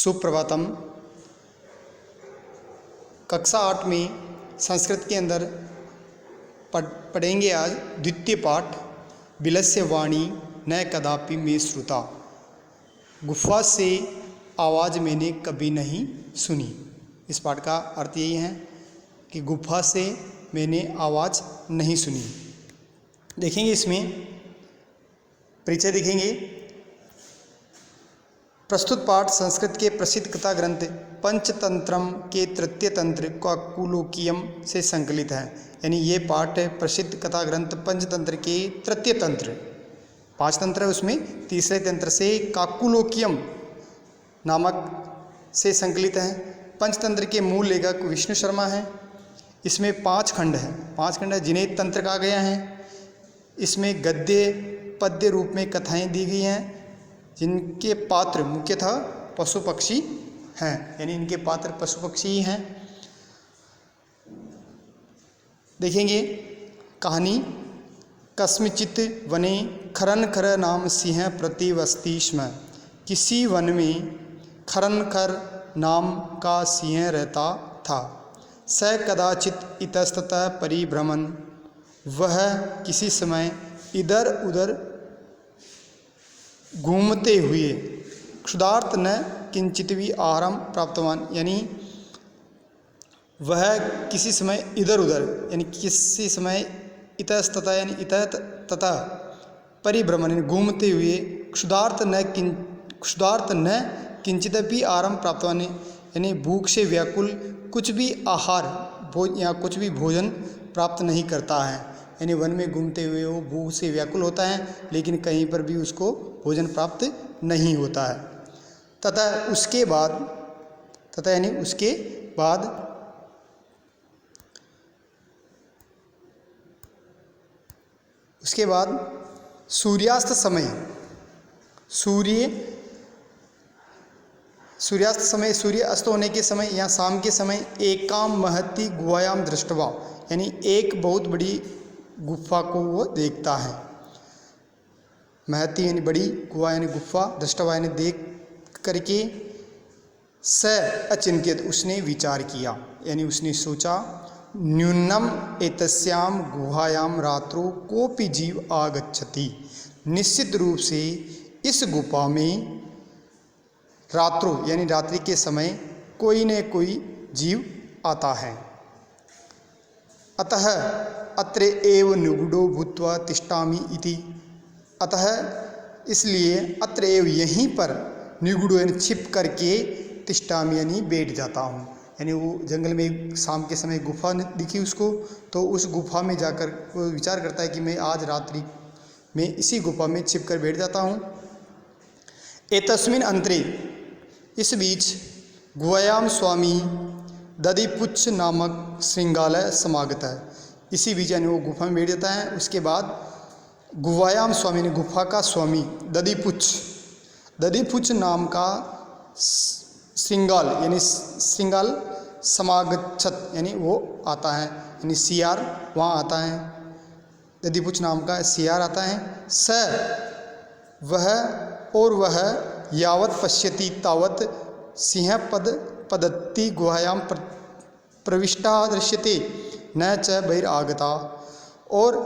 सुप्रभातम। कक्षा 8 में संस्कृत के अंदर पढ़ेंगे आज द्वितीय पाठ बिलस्य वाणी न कदापि में श्रुता। गुफा से आवाज़ मैंने कभी नहीं सुनी। इस पाठ का अर्थ यही है कि गुफा से मैंने आवाज़ नहीं सुनी। देखेंगे इसमें परिचय देखेंगे। प्रस्तुत पाठ संस्कृत के प्रसिद्ध कथा ग्रंथ पंचतंत्रम के तृतीय तंत्र काकुलोकियम से संकलित है। यानी ये पाठ प्रसिद्ध कथा ग्रंथ पंचतंत्र के तृतीय तंत्र, 5 तंत्र है उसमें तीसरे तंत्र से काकुलोकियम नामक से संकलित है। पंचतंत्र के मूल लेखक विष्णु शर्मा हैं। इसमें 5 खंड है जिन्हें तंत्र कहा गया है। इसमें गद्य पद्य रूप में कथाएं दी गई हैं जिनके पात्र मुख्यतः पशु पक्षी हैं। यानी इनके पात्र पशु पक्षी ही हैं। देखेंगे कहानी। कस्मिचित् वने खरनखर नाम सिंह प्रतिवसति स्म। किसी वन में खरनखर नाम का सिंह रहता था। स कदाचित् इतस्ततः परिभ्रमन्। वह किसी समय इधर उधर घूमते हुए क्षुधार्त न किंचित भी आहारम प्राप्तवान। यानी वह किसी समय इधर उधर यानी किसी समय इतस्ततः यानी इतः तथा परिभ्रमण यानी घूमते हुए क्षुधार्त न किंचित भी आहारम प्राप्तवान यानी भूख से व्याकुल कुछ भी आहार या कुछ भी भोजन प्राप्त नहीं करता है। यानी वन में घूमते हुए वो भूख से व्याकुल होता है लेकिन कहीं पर भी उसको भोजन प्राप्त नहीं होता है। तथा उसके बाद सूर्यास्त समय सूर्य अस्त होने के समय या शाम के समय एकाम महती गुहायाम दृष्टवा यानी एक बहुत बड़ी गुफा को वो देखता है। महती यानी बड़ी, गुहा यानी गुफा, दृष्टवा यानी देख करके, स अचिंत्यत उसने विचार किया यानी उसने सोचा, न्यूनम एतस्याम गुहायाम रात्रो कोपि जीव आगच्छति। निश्चित रूप से इस गुफा में रात्रो यानी रात्रि के समय कोई न कोई जीव आता है। अतः अत्र एव निगूढ़ो भूत्वा तिष्ठामि इति। अतः इसलिए अत्र एव यहीं पर निगूढ़ो यानी छिप करके तिष्ठामि यानी बैठ जाता हूँ। यानी वो जंगल में शाम के समय गुफा दिखी उसको, तो उस गुफा में जाकर वो विचार करता है कि मैं आज रात्रि में इसी गुफा में छिप कर बैठ जाता हूँ। एतस्मिन् अंतरे इस बीच गुहायाम स्वामी दधिपुच्छ नामक श्रृंगालय समागत है। इसी बीच यानी वो गुफा में बैठ जाता है। उसके बाद गुहायाम स्वामी ने गुफा का स्वामी दधिपुच्छ नाम का श्रृंगाल समागच्छत यानी वो आता है यानी सियार वहाँ आता है। दधिपुच्छ नाम का सियार आता है। वह यावत पश्यति तावत सिंह पदत्ति गुहायाम प्रविष्टा दृश्यते न च बहिरागता। और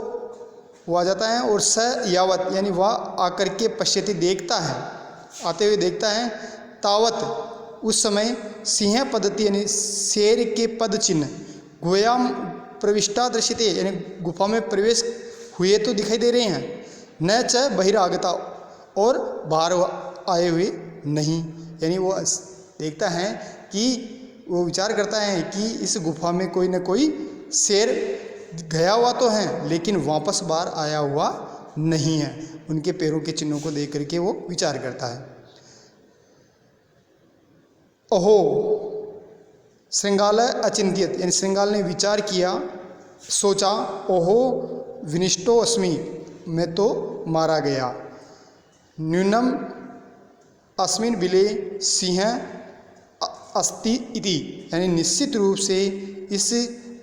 वो आ जाता है और स यावत यानी वह आकर के पश्यति देखता है, आते हुए देखता है, तावत उस समय सिंह पदति यानी शेर के पद चिन्ह गुहायाम प्रविष्टा दृश्यते यानी गुफा में प्रवेश हुए तो दिखाई दे रहे हैं, न च बहिरागता और बाहर आए हुए नहीं। यानी वो देखता है कि वो विचार करता है कि इस गुफा में कोई न कोई शेर गया हुआ तो है लेकिन वापस बाहर आया हुआ नहीं है। उनके पैरों के चिन्हों को देख करके वो विचार करता है। ओहो श्रृंगालय अचिंत्यत यानी श्रृंगाल ने विचार किया, सोचा, ओहो विनिष्टो अस्मि मैं तो मारा गया। न्यूनम अस्मिन् बिले सिंह अस्ति इति यानी निश्चित रूप से इस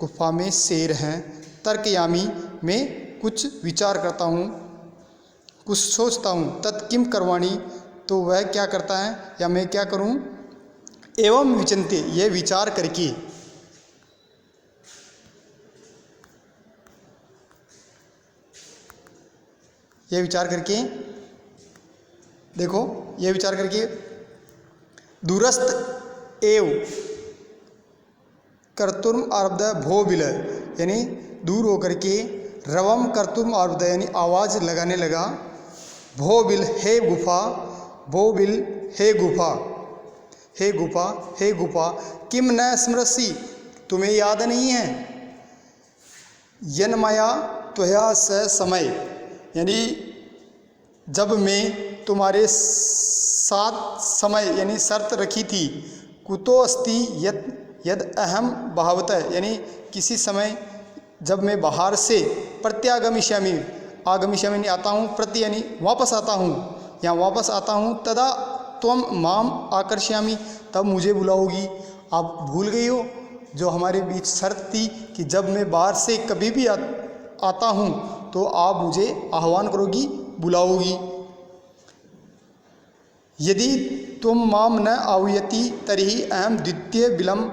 गुफा में शेर हैं। तर्कयामी मैं कुछ विचार करता हूँ, कुछ सोचता हूँ। तत्किम करवाणी तो वह क्या करता है या मैं क्या करूँ। एवं विचिन्त्य, ये विचार करके, ये विचार करके, देखो ये विचार करके, दूरस्थ एव कर्तुम आरब्ध भो बिल, यानी दूर होकर के रवम कर्तुम आरब्ध यानी आवाज़ लगाने लगा, भो बिल हे गुफा, भो बिल हे गुफा, हे गुफा, हे गुफा, किम न स्मरसी, तुम्हें याद नहीं है, यन्मया त्वया स समय, यानी जब मैं तुम्हारे साथ समय यानी शर्त रखी थी, कुतो अस्ति यद अहम भावतः, यानी किसी समय जब मैं बाहर से प्रत्यागमिष्यामि, आगमिष्यामि यानी आता हूँ, प्रति यानी वापस आता हूँ, यहाँ वापस आता हूँ, तदा त्वम माम आकर्ष्यामि, तब मुझे बुलाओगी। आप भूल गई हो जो हमारे बीच शर्त थी कि जब मैं बाहर से कभी भी आता हूँ तो आप मुझे आह्वान करोगी, बुलाओगी। यदि तुम माम न आह्वयति तर्हि अहम द्वितीय बिलम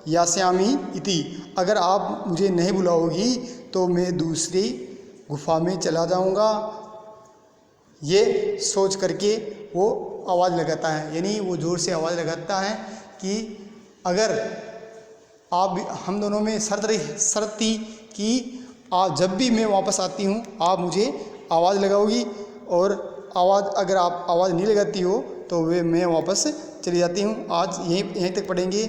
यास्यामि इति, अगर आप मुझे नहीं बुलाओगी तो मैं दूसरी गुफा में चला जाऊंगा। ये सोच करके वो आवाज़ लगाता है, यानी वो ज़ोर से आवाज़ लगाता है कि अगर आप, हम दोनों में शर्त थी कि आप जब भी मैं वापस आती हूँ आप मुझे आवाज़ लगाओगी, और अगर आप आवाज़ नहीं लगाती हो तो वे मैं वापस चली जाती हूँ। आज यहीं तक पढ़ेंगे।